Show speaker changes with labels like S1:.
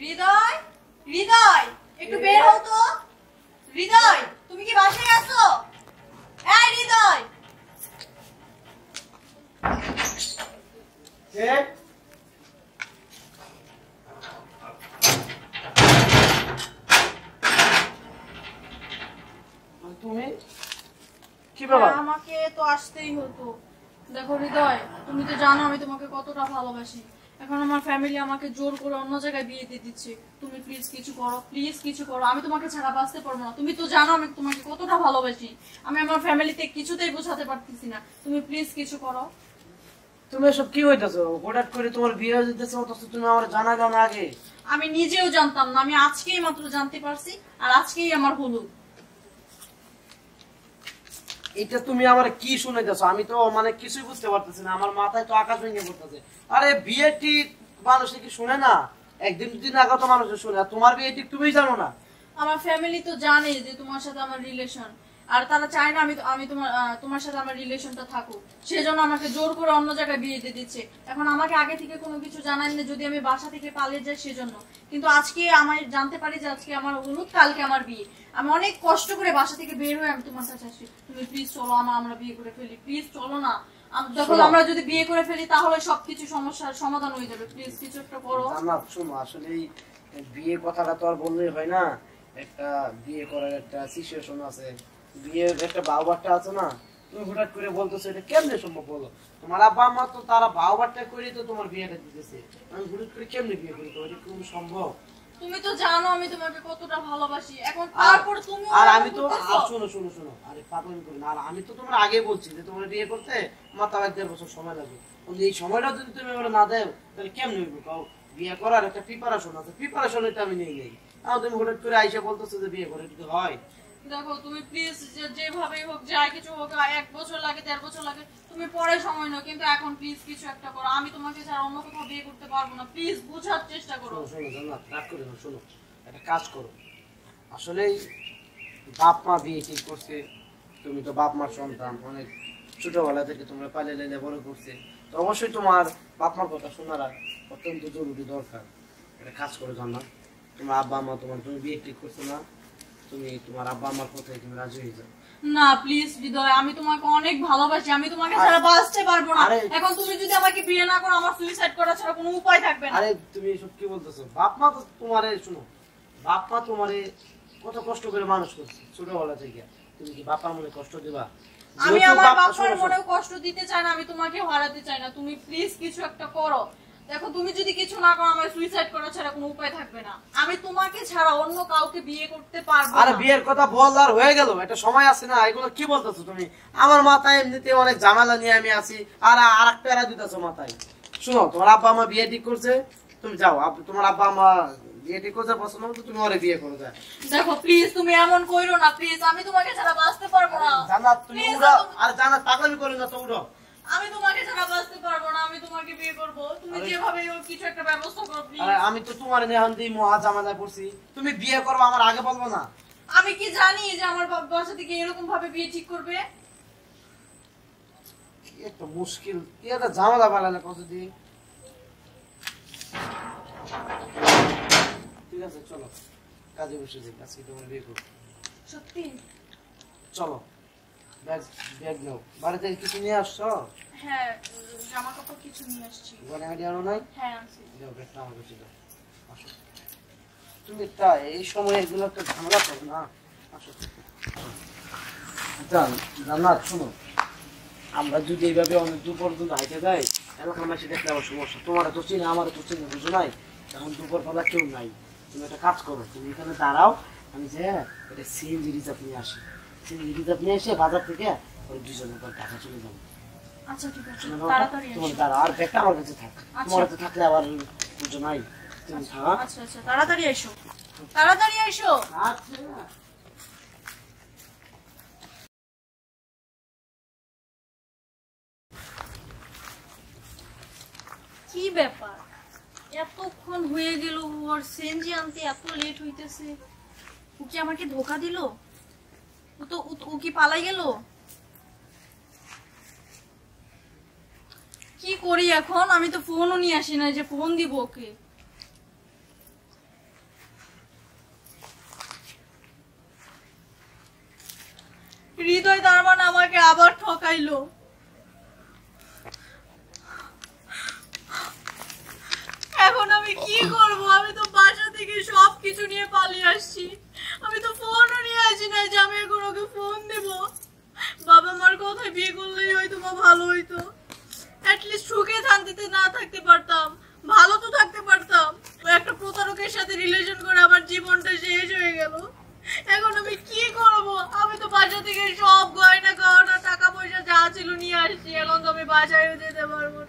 S1: হৃদয়, হৃদয়, একটু বের হও তো। হৃদয়, তুমি কি বাসায় আছো? এই হৃদয়।
S2: তুমি কি ব্যাপার?
S1: আমাকে তো আসতেই হতো। দেখো হৃদয়, তুমি তো জানো আমি তোমাকে কতটা ভালোবাসি। এখন আমার ফ্যামিলি আমাকে জোর করে অন্য জায়গায় বিয়ে দিয়ে দিচ্ছে। তুমি প্লিজ কিছু করো, প্লিজ কিছু করো। আমি তোমাকে ছাড়া বাঁচতে পারবো না। তুমি তো জানো আমি তোমাকে কতটা ভালোবাসি। আমি আমার ফ্যামিলিতে কিছুতেই বোঝাতে পারতেছি না। তুমি প্লিজ কিছু করো।
S2: তুমি এসব কি হইতাছো? হঠাৎ করে তোমার বিয়ে হয়ে যেতেছে, অথচ তুমি আমার জানাইলো না আগে।
S1: আমি নিজেও জানতাম না, আমি আজকেই মাত্র জানতে পারছি, আর আজকেই আমার হলো।
S2: এটা তুমি আমার কি শুনাইতেছো? আমি তো মানে কিছুই বুঝতে পারতেছি না, আমার মাথায় তো আকাশ ভেঙে পড়তেছে। আরে বিয়ে ঠিক মানুষে কি শুনে না? একদিন দুদিন আগে তো মানুষ শুনে, আর তোমার বিয়ে ঠিক তুমিই জানো না।
S1: আমার ফ্যামিলি তো জানে যে তোমার সাথে আমার রিলেশন, আর তারা চায় না আমি আমি তোমার সাথে আমার রিলেশনটা থাকুক। সেজন্য আমাকে জোর করে অন্য জায়গায় বিয়ে দিয়ে দিচ্ছে। এখন আমাকে আগে থেকে কোনো কিছু জানান না, যদি আমি বাসা থেকে পালিয়ে যাই সেজন্য। কিন্তু আজকে আমি জানতে পারি যে আজকে আমার হলুদ, কালকে আমার বিয়ে। আমি অনেক কষ্ট করে বাসা থেকে বের হয়ে আমি তোমার কাছে আসি। তুমি প্লিজ চলো, আমরা বিয়ে করে ফেলি। প্লিজ চলো না। যখন আমরা যদি বিয়ে করে ফেলি তাহলে সবকিছু সমস্যার সমাধান হয়ে যাবে। প্লিজ কিছু একটা করো।
S2: না শোনো, আসলে এই বিয়ে কথাটা তো আর বললেই হয় না। একটা বিয়ে করার একটা সিচুয়েশন আছে, বিয়ের একটা বাউবারটা আছে না। তুমি হঠাৎ করে বলতেছো, এটা কেমনে সম্ভব বলো? তোমার আব্বা আম্মা তো তারা বাউবারটা করে তো তোমার বিয়েটা দিতেছে, আমি হঠাৎ করে কেমনে বিয়ে করি? তো এটা কি সম্ভব?
S1: তুমি তো জানো আমি তোমাকে কতটা ভালোবাসি। এখন তারপর তুমি
S2: আর আমি তো শোনো শোনো শোনো, আরে পাগলামি করো না। আর আমি তো তোমার আগে বলছি যে তোমার বিয়ে করতে মাত্র 1-1.5 বছর সময় লাগবে। কিন্তু এই সময়টা যদি তুমি আমার না দেও তাহলে কেমনে হইব? কাও বিয়ে করার একটা প্রিপারেশন আছে, প্রিপারেশন এটা আমি নিয়ে যাই। আর তুমি হঠাৎ করে আইসা বলতেছো যে বিয়ে করে, এটা হয়?
S1: দেখো তুমি প্লিজ, যেভাবেই হোক, যাই কিছু হোক, 1 বছর লাগে 1.5 বছর লাগে, তুমি পরে সময় নাও, কিন্তু এখন প্লিজ কিছু একটা করো। আমি তোমাকে ছাড়া অন্য কোথাও বিয়ে করতে পারবো না। প্লিজ বোঝার চেষ্টা করো।
S2: শোনো জান্নাত, রাগ করে না। শোনো, একটা কাজ করো। আসলে বাপ মা বিয়ে ঠিক করছে, তুমি তো বাপ মার সন্তান, অনেক ছোটবেলা থেকে তোমরা পালে লেলে বড় করছে, তো অবশ্যই তোমার বাপ মার কথা শোনার অত্যন্ত জরুরি দরকার। একটা কাজ করে জান্নাত, তোমার আব্বা মা তুমি বিয়ে ঠিক করছো না, তুমি তোমার আব্বা আমার কথায় তুমি রাজি হয়ে যাও।
S1: না প্লিজ হৃদয়, আমি তোমাকে অনেক ভালোবাসি। আমি তোমাকে ছাড়া বাঁচতে পারবো না। এখন তুমি যদি আমাকে বিয়ে না করো, আমার সুইসাইড করা ছাড়া কোনো উপায় থাকবে না।
S2: আরে তুমি এসব কি বলতেছো? বাপ মা তো তোমারে, শোনো, বাপ মা তোমারে কত কষ্ট করে মানুষ করছে ছোটবেলা থেকে, তুমি কি বাপার মনে কষ্ট দিবা?
S1: আমি আমার বাবার মনেও কষ্ট দিতে চাই না, আমি তোমাকে হারাতে চাই না। তুমি প্লিজ কিছু একটা করো। দেখো তুমি যদি কিছু না করো, আমার সুইসাইড করা ছাড়া কোনো উপায় থাকবে না। আমি তোমাকে ছাড়া অন্য কাউকে বিয়ে করতে পারবো না।
S2: আরে বিয়ের কথা বল, আর হয়ে গেল, একটা সময় আছে না। এগুলো কি বলতেছো তুমি? আমার মাথায় এমনিতে অনেক ঝামেলা নিয়ে আমি আছি, আর আরেকটা এরা দিতেছো মাথায়। শোনো, তোমার আব্বা আমা বিয়ে ঠিক করছে, তুমি যাও। তোমার আব্বা আমা বিয়ে ঠিক করছে, পছন্দ হতো, তুমি ওরে বিয়ে করো।
S1: দেখো প্লিজ তুমি এমন কইরো না। প্লিজ আমি তোমাকে ছাড়া বাঁচতে পারবো না।
S2: জান্নাত তুমি উড়ো, আর জান্নাত পাগলামি করো না তো, উড়ো।
S1: আমি তোমাকে ছাড়া বাঁচতে পারবো না। আমি তোমাকে বিয়ে করব। তুমি যেভাবে হোক কিছু একটা ব্যবস্থা করো প্লিজ।
S2: আরে আমি তো তোমার নেহান দিয়ে মহা ঝামেলায় পড়ছি, তুমি বিয়ে করবে আমার আগে বলবো না?
S1: আমি কি জানি যে আমার বাসা থেকে এরকম ভাবে বিয়ে ঠিক করবে?
S2: একটা মুশকিল, কি একটা ঝামেলা বাড়ালে কত দিয়ে। ঠিক আছে চলো, কাজে বসে যাই, আজকে তোমার বিয়ে করবো।
S1: সত্যি?
S2: চলো, ব্যাগ ব্যাগ নাও। বাড়ি থেকে কিছু নিয়ে আসছো?
S1: হ্যাঁ, জামা কাপড় কিছু নিয়ে আসছি।
S2: গয়নাগাটি আনো নাই?
S1: হ্যাঁ আনছি।
S2: যাও, ব্যাগটা আমার কাছে দাও। আসো, তুমি তাই এই সময় এগুলো একটা ঝামেলা করো না। আসো জান্নাত, শোনো, আমরা যদি এইভাবে অনেক দূর পর্যন্ত হাইটে যাই, এলাকার মাসে দেখলে আমার সমস্যা। তোমার তো চিনি, আমারও তো চিনি, বুঝো নাই? এখন দুপুর বেলা কেউ নাই, তুমি একটা কাজ করো, তুমি এখানে দাঁড়াও, আমি যে এটা সিএনজি রিজার্ভ নিয়ে আসি। সিএনজি রিজার্ভ নিয়ে এসে বাজার থেকে ওই দুজনের পর ঢাকা চলে যাবো।
S1: আচ্ছা ঠিক আছে, তাড়াতাড়ি এসো।
S2: তোমার দাঁড়াও, আর ব্যাগটা আমার কাছে থাক। তোমার কাছে থাকলে আবার বুঝো নাই, তুমি থাক।
S1: আচ্ছা আচ্ছা, তাড়াতাড়ি এসো, তাড়াতাড়ি এসো।
S2: আচ্ছা।
S1: কি ব্যাপার, এতক্ষণ হয়ে গেল, ওর সিএনজি আনতে এত লেট হইতেছে? ও কি আমাকে ধোকা দিল? ও কি পালাই গেল? কি করি এখন? আমি তো ফোনও নিয়ে আসি না যে ফোন দিব ওকে। হৃদয় দারমান আমাকে আবার ঠকাইলো। এখন আমি কি করব? আমি তো বাসা থেকে সবকিছু নিয়ে পালিয়ে আসছি। আমি তো ফোনও নিয়ে আসি না যে আমি এখন ওকে ফোন দেব। বাবা মার কথায় বিয়ে করলেই হয়তো বা ভালো হইতো, অ্যাটলিস্ট সুখে শান্তিতে না থাকতে পারতাম, ভালো তো থাকতে পারতাম। একটা প্রতারকের সাথে রিলেশন করে আমার জীবনটা শেষ হয়ে গেল। এখন আমি কি করব? আমি তো বাসা থেকে সব গয়না গহনা টাকা পয়সা যা ছিল নিয়ে আসছি, এখন তো আমি বাসায়ও যেতে পারবো